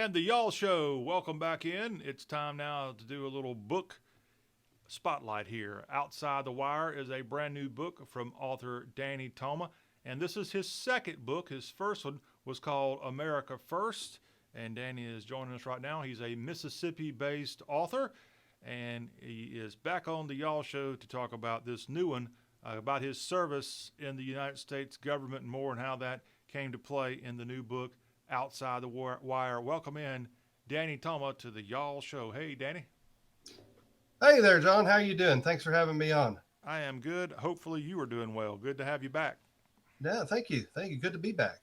And the Y'all Show, welcome back in. It's time now to do a little book spotlight here. Outside the Wire is a brand new book from author Danny Toma, and this is his second book. His first one was called America First, and Danny is joining us right now. He's a Mississippi-based author, and he is back on the Y'all Show to talk about this new one, about his service in the United States government and more, and how that came to play in the new book, Outside the Wire. Welcome in Danny Toma to the Y'all Show. Hey, Danny. Hey there, John. How you doing? Thanks for having me on. I am good. Hopefully you are doing well. Good to have you back. Yeah, thank you. Thank you. Good to be back.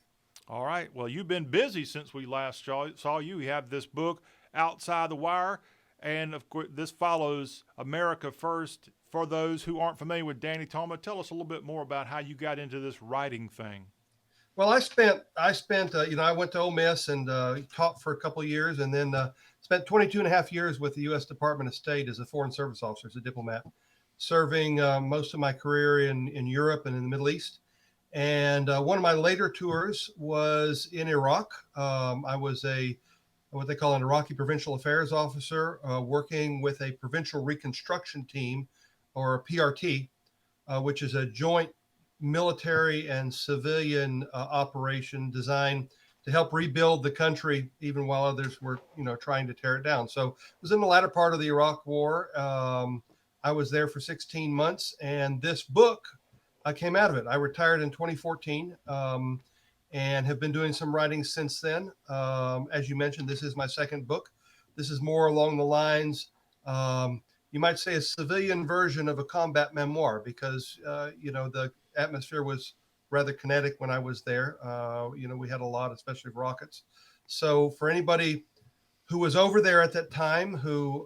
All right. Well, you've been busy since we last saw you. You have this book, Outside the Wire, and of course this follows America First. For those who aren't familiar with Danny Toma, tell us a little bit more about how you got into this writing thing. Well, I went to Ole Miss and taught for a couple of years, and then spent 22 and a half years with the U.S. Department of State as a Foreign Service officer, as a diplomat, serving most of my career in Europe and in the Middle East. And one of my later tours was in Iraq. I was what they call an Iraqi Provincial Affairs officer, working with a Provincial Reconstruction Team, or PRT, which is a joint military and civilian operation designed to help rebuild the country, even while others were, trying to tear it down. So it was in the latter part of the Iraq War. I was there for 16 months, and this book came out of it. I retired in 2014 and have been doing some writing since then. As you mentioned, this is my second book. This is more along the lines, you might say, a civilian version of a combat memoir, because, the atmosphere was rather kinetic when I was there. We had a lot, especially of rockets. So for anybody who was over there at that time, who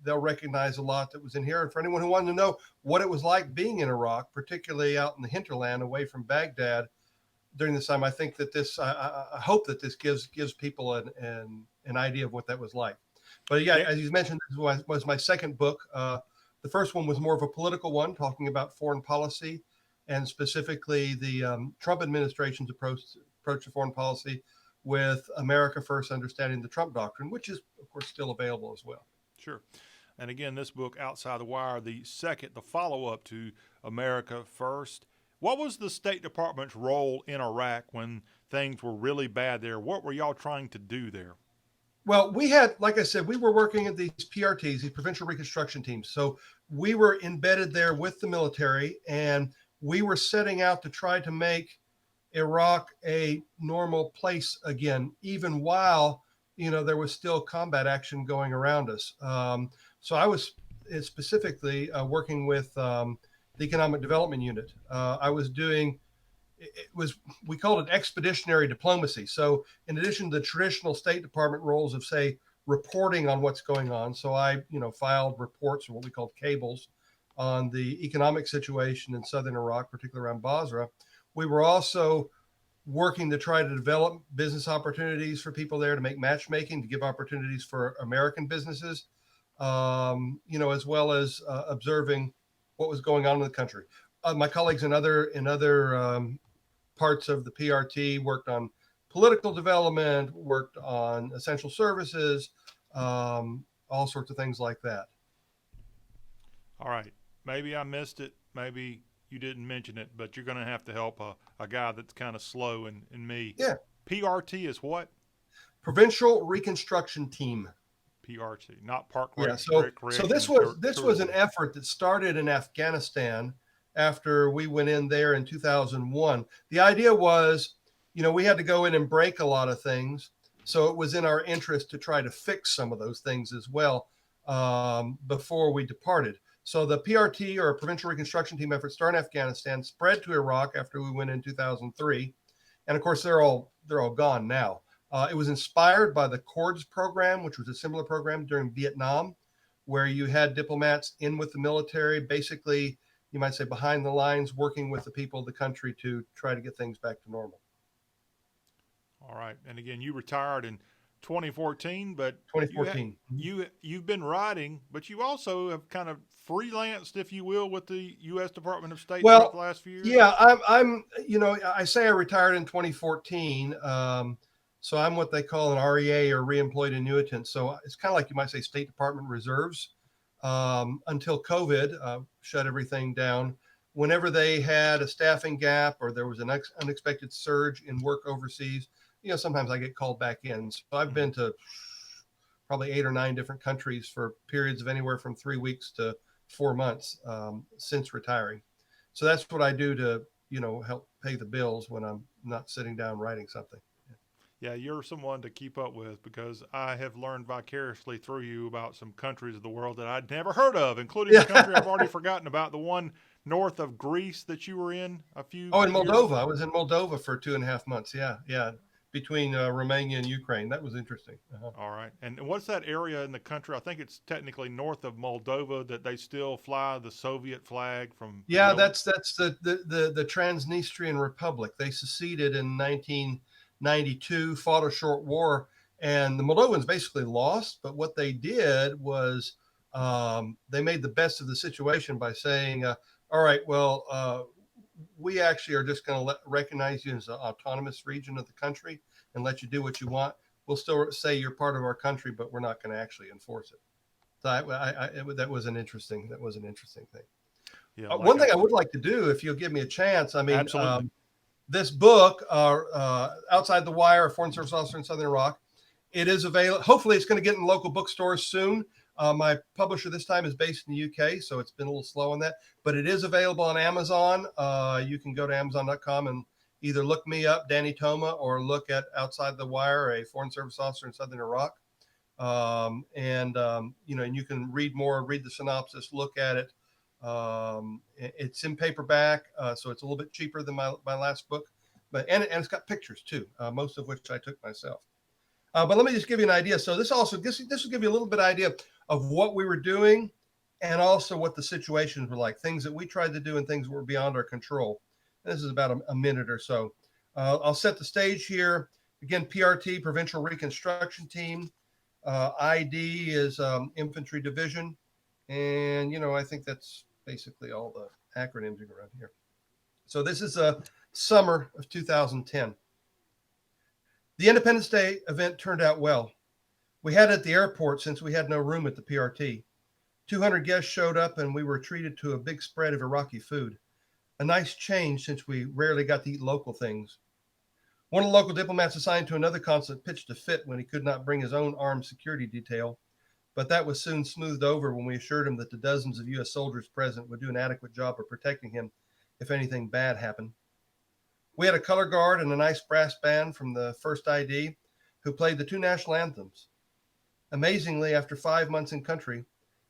they'll recognize a lot that was in here. And for anyone who wanted to know what it was like being in Iraq, particularly out in the hinterland away from Baghdad during this time, I think that I hope that this gives people an idea of what that was like. But yeah, as you mentioned, this was my second book. The first one was more of a political one, talking about foreign policy, and specifically the Trump administration's approach to foreign policy, with America First, understanding the Trump doctrine, which is, of course, still available as well. Sure. And again, this book, Outside the Wire, the follow-up to America First. What was the State Department's role in Iraq when things were really bad there? What were y'all trying to do there? Well, we had, like I said, we were working at these PRTs, these Provincial Reconstruction Teams. So we were embedded there with the military, and we were setting out to try to make Iraq a normal place again, even while, there was still combat action going around us. So I was specifically working with the Economic Development Unit. We called it expeditionary diplomacy. So in addition to the traditional State Department roles of, say, reporting on what's going on, so I, filed reports, or what we called cables, on the economic situation in southern Iraq, particularly around Basra. We were also working to try to develop business opportunities for people there, to make matchmaking, to give opportunities for American businesses, as well as observing what was going on in the country. My colleagues in other parts of the PRT worked on political development, worked on essential services, all sorts of things like that. All right. Maybe I missed it. Maybe you didn't mention it, but you're going to have to help a guy that's kind of slow in me. Yeah. PRT is what? Provincial Reconstruction Team. PRT, not Park Recreation. So this was an effort that started in Afghanistan after we went in there in 2001. The idea was, we had to go in and break a lot of things. So it was in our interest to try to fix some of those things as well before we departed. So the PRT, or Provincial Reconstruction Team, effort started in Afghanistan, spread to Iraq after we went in 2003. And of course, they're all gone now. It was inspired by the Cords program, which was a similar program during Vietnam, where you had diplomats in with the military, basically, you might say, behind the lines, working with the people of the country to try to get things back to normal. All right. And again, you retired in 2014, but 2014. You've been writing, but you also have kind of freelanced, if you will, with the U.S. Department of State for the last few years. Yeah, I'm I say I retired in 2014. So I'm what they call an REA or reemployed annuitant. So it's kind of like you might say State Department reserves until COVID shut everything down. Whenever they had a staffing gap or there was an unexpected surge in work overseas, sometimes I get called back in. So I've been to probably 8 or 9 different countries for periods of anywhere from 3 weeks to 4 months since retiring. So that's what I do to, help pay the bills when I'm not sitting down writing something. Yeah, you're someone to keep up with because I have learned vicariously through you about some countries of the world that I'd never heard of, including a country I've already forgotten about, the one north of Greece that you were in a few Oh, in years. Moldova. I was in Moldova for 2.5 months. Yeah, yeah. Between Romania and Ukraine. That was interesting. Uh-huh. All right. And what's that area in the country? I think it's technically north of Moldova that they still fly the Soviet flag from the Yeah, building. that's the Transnistrian Republic. They seceded in 1992, fought a short war, and the Moldovans basically lost. But what they did was they made the best of the situation by saying, "All right, well, we actually are just going to recognize you as an autonomous region of the country and let you do what you want. We'll still say you're part of our country, but we're not going to actually enforce it." So that was an interesting thing. Yeah, One like I thing I would like to do, if you'll give me a chance, I mean, absolutely. this book, Outside the Wire, a Foreign Service Officer in Southern Iraq, it is available. Hopefully, it's going to get in local bookstores soon. My publisher this time is based in the UK, so it's been a little slow on that. But it is available on Amazon. You can go to Amazon.com and either look me up, Danny Toma, or look at Outside the Wire, a Foreign Service Officer in Southern Iraq. And you can read more, read the synopsis, look at it. It's in paperback, so it's a little bit cheaper than my last book, but and it's got pictures too, most of which I took myself. But let me just give you an idea. So this will give you a little bit idea of what we were doing, and also what the situations were like, things that we tried to do and things that were beyond our control. And this is about a minute or so. I'll set the stage here. Again, PRT, Provincial Reconstruction Team. ID is Infantry Division. And, I think that's basically all the acronyms around here. So this is a summer of 2010. The Independence Day event turned out well. We had it at the airport since we had no room at the PRT. 200 guests showed up and we were treated to a big spread of Iraqi food. A nice change since we rarely got to eat local things. One of the local diplomats assigned to another consulate pitched a fit when he could not bring his own armed security detail, but that was soon smoothed over when we assured him that the dozens of U.S. soldiers present would do an adequate job of protecting him if anything bad happened. We had a color guard and a nice brass band from the 1st ID who played the 2 national anthems. Amazingly, after 5 months in country,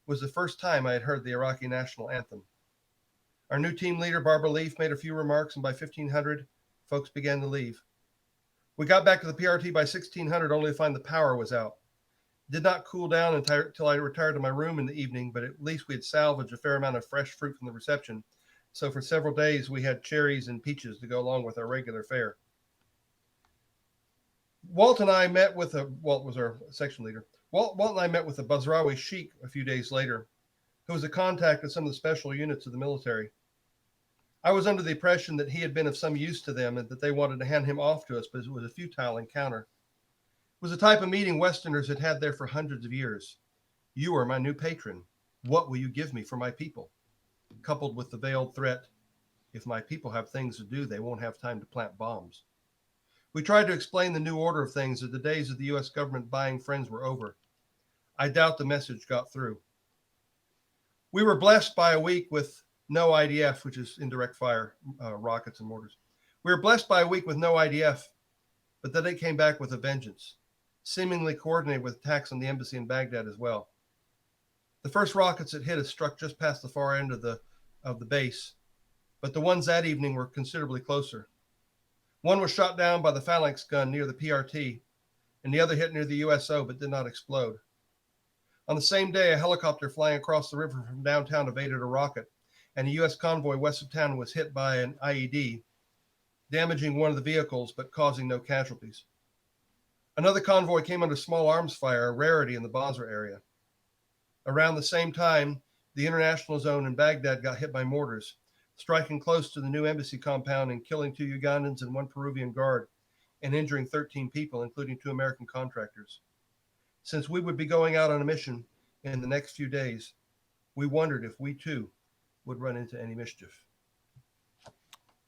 was the first time I had heard the Iraqi national anthem. Our new team leader, Barbara Leaf, made a few remarks, and by 1500, folks began to leave. We got back to the PRT by 1600 only to find the power was out. It did not cool down until I retired to my room in the evening, but at least we had salvaged a fair amount of fresh fruit from the reception. So for several days, we had cherries and peaches to go along with our regular fare. Walt and I met with Walt was our section leader. Walt and I met with a Basrawi sheik a few days later, who was a contact of some of the special units of the military. I was under the impression that he had been of some use to them and that they wanted to hand him off to us, but it was a futile encounter. It was the type of meeting Westerners had had there for hundreds of years. You are my new patron. What will you give me for my people? Coupled with the veiled threat, if my people have things to do, they won't have time to plant bombs. We tried to explain the new order of things, that the days of the U.S. government buying friends were over. I doubt the message got through. We were blessed by a week with no IDF, which is indirect fire, rockets and mortars. We were blessed by a week with no IDF, but then they came back with a vengeance, seemingly coordinated with attacks on the embassy in Baghdad as well. The first rockets that hit us struck just past the far end of the base, but the ones that evening were considerably closer. One was shot down by the phalanx gun near the PRT, and the other hit near the USO but did not explode. On the same day, a helicopter flying across the river from downtown evaded a rocket, and a U.S. convoy west of town was hit by an IED, damaging one of the vehicles but causing no casualties. Another convoy came under small arms fire, a rarity in the Basra area. Around the same time, the international zone in Baghdad got hit by mortars, striking close to the new embassy compound and killing 2 Ugandans and 1 Peruvian guard, and injuring 13 people, including 2 American contractors. Since we would be going out on a mission in the next few days, we wondered if we too would run into any mischief.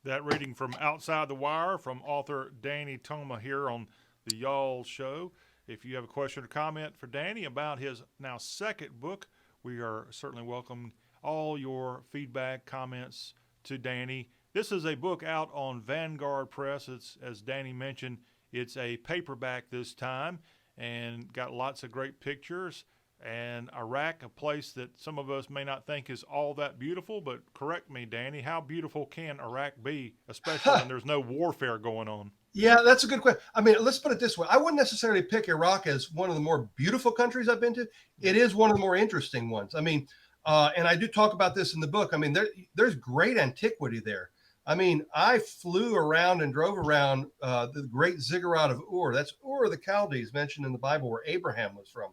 That reading from Outside the Wire from author Danny Toma here on the Y'all Show. If you have a question or comment for Danny about his now second book, we are certainly welcome all your feedback, comments to Danny. This is a book out on Vanguard Press. It's, as Danny mentioned, it's a paperback this time and got lots of great pictures. And Iraq, a place that some of us may not think is all that beautiful, but correct me, Danny, how beautiful can Iraq be, especially when there's no warfare going on? Yeah, that's a good question. I mean, let's put it this way. I wouldn't necessarily pick Iraq as one of the more beautiful countries I've been to. It is one of the more interesting ones. I mean, and I do talk about this in the book. I mean, there's great antiquity there. I mean, I flew around and drove around the great ziggurat of Ur. That's Ur of the Chaldees, mentioned in the Bible, where Abraham was from.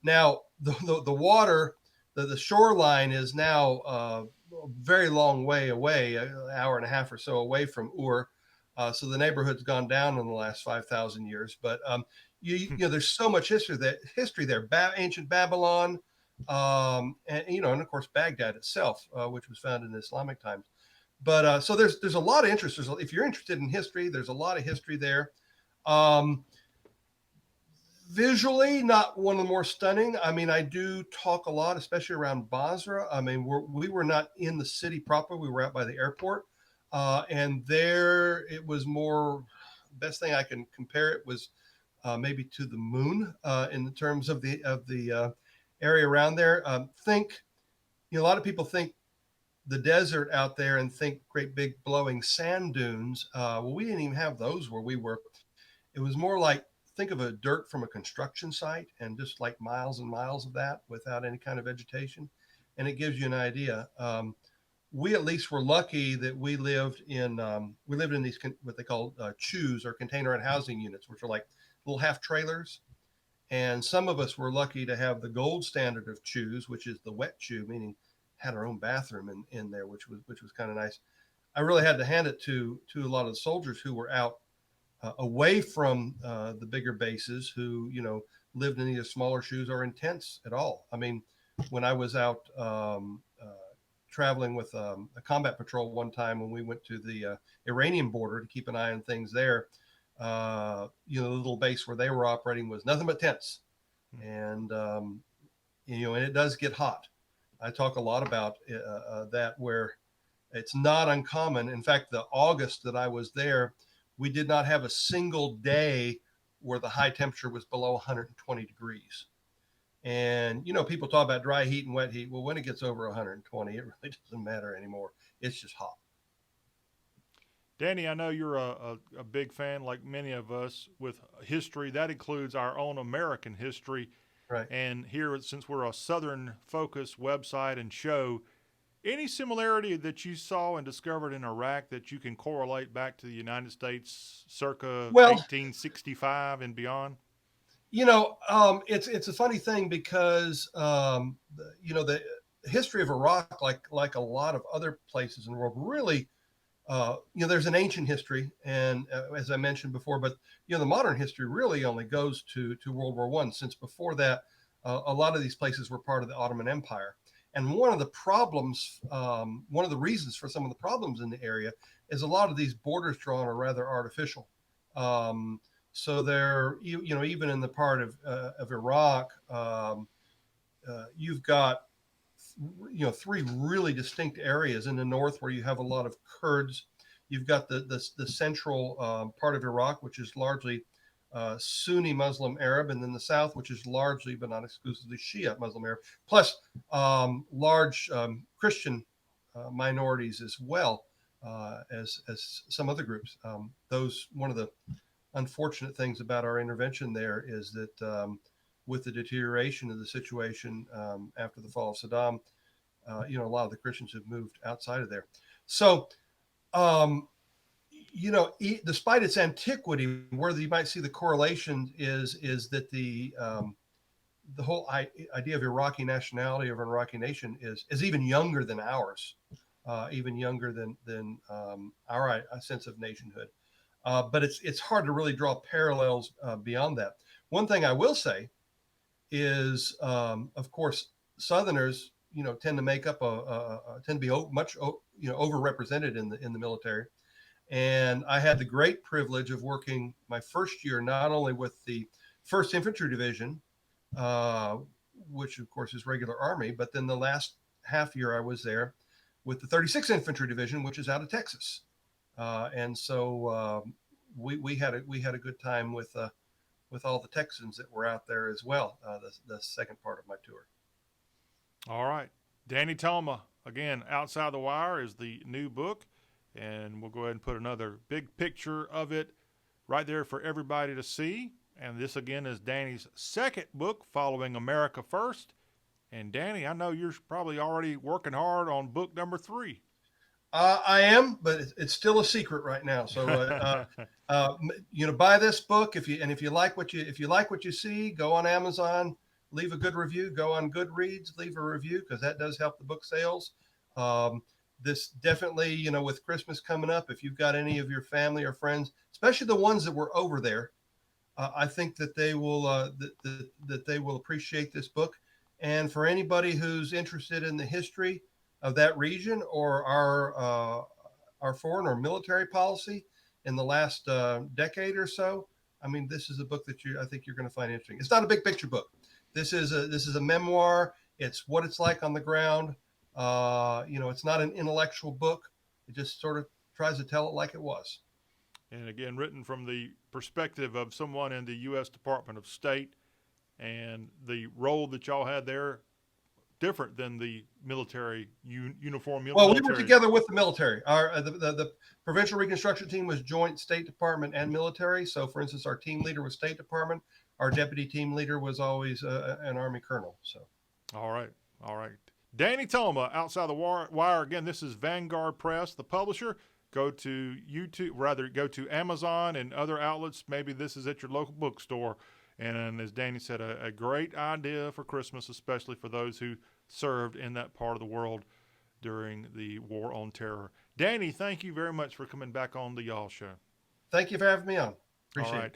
Now, the water, the shoreline is now a very long way away, an hour and a half or so away from Ur. So the neighborhood's gone down in the last 5,000 years. But you know, there's so much history there. Ancient Babylon, and and of course Baghdad itself, which was founded in Islamic times. But so there's a lot of interest. If you're interested in history, there's a lot of history there. Visually, not one of the more stunning. I mean, I do talk a lot, especially around Basra. I mean, we were not in the city proper. We were out by the airport. And there it was more, best thing I can compare it was maybe to the moon in terms of the area around there. A lot of people think the desert out there and think great big blowing sand dunes. Well, we didn't even have those where we were. It was more like, think of a dirt from a construction site and just like miles and miles of that without any kind of vegetation. And it gives you an idea. We at least were lucky that we lived in these what they call CHUs, or container housing units, which are like little half trailers. And some of us were lucky to have the gold standard of CHUs, which is the wet CHU, meaning had our own bathroom in there, which was kind of nice. I really had to hand it to a lot of the soldiers who were out away from the bigger bases, who lived in either smaller CHUs or in tents at all. I mean, when I was out traveling with a combat patrol one time when we went to the Iranian border to keep an eye on things there, the little base where they were operating was nothing but tents. And, and it does get hot. I talk a lot about that, where it's not uncommon. In fact, the August that I was there, we did not have a single day where the high temperature was below 120 degrees. And, people talk about dry heat and wet heat. Well, when it gets over 120, it really doesn't matter anymore. It's just hot. Danny, I know you're a big fan, like many of us, with history. That includes our own American history. Right. And here, since we're a Southern-focused website and show, any similarity that you saw and discovered in Iraq that you can correlate back to the United States circa 1865 and beyond? It's a funny thing because, the history of Iraq, like a lot of other places in the world, really, there's an ancient history. And as I mentioned before, but, the modern history really only goes to World War I. Since before that, a lot of these places were part of the Ottoman Empire. And one of the problems, one of the reasons for some of the problems in the area is a lot of these borders drawn are rather artificial. So they're, even in the part of Iraq, you've got, three really distinct areas. In the north, where you have a lot of Kurds. You've got the central part of Iraq, which is largely Sunni Muslim Arab, and then the south, which is largely, but not exclusively, Shia Muslim Arab, plus large Christian minorities as well as some other groups. One of the unfortunate things about our intervention there is that with the deterioration of the situation after the fall of Saddam, a lot of the Christians have moved outside of there. So, despite its antiquity, where you might see the correlation is that the whole idea of Iraqi nationality, of an Iraqi nation, is even younger than ours, even younger than our sense of nationhood. but it's hard to really draw parallels beyond that. One thing I will say is, of course, Southerners, tend to make up tend to be much overrepresented in the military. And I had the great privilege of working my first year not only with the First Infantry Division, uh, which of course is regular Army, but then the last half year I was there with the 36th Infantry Division, which is out of Texas. And so we had a good time with all the Texans that were out there as well. The second part of my tour. All right. Danny Toma, again, Outside the Wire is the new book. And we'll go ahead and put another big picture of it right there for everybody to see. And this, again, is Danny's second book, following America First. And Danny, I know you're probably already working hard on book number 3. I am, but it's still a secret right now. So, buy this book if you like what you see, go on Amazon, leave a good review. Go on Goodreads, leave a review, because that does help the book sales. This definitely, with Christmas coming up, if you've got any of your family or friends, especially the ones that were over there, I think that they will that they will appreciate this book. And for anybody who's interested in the history of that region, or our foreign or military policy in the last decade or so, I mean, this is a book that I think you're going to find interesting. It's not a big picture book. This is a memoir. It's what it's like on the ground. It's not an intellectual book. It just sort of tries to tell it like it was. And again, written from the perspective of someone in the U.S. Department of State, and the role that y'all had there, different than the military uniform. Well, we were together with the military. The Provincial Reconstruction Team was joint State Department and military. So, for instance, our team leader was State Department. Our deputy team leader was always an Army colonel. So, all right. Danny Toma, Outside the Wire. Again, this is Vanguard Press, the publisher. Go to go to Amazon and other outlets. Maybe this is at your local bookstore. And as Danny said, a great idea for Christmas, especially for those who served in that part of the world during the War on Terror. Danny, thank you very much for coming back on the Y'all Show. Thank you for having me on. Appreciate it.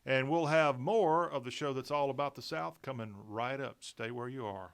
And we'll have more of the show that's all about the South coming right up. Stay where you are.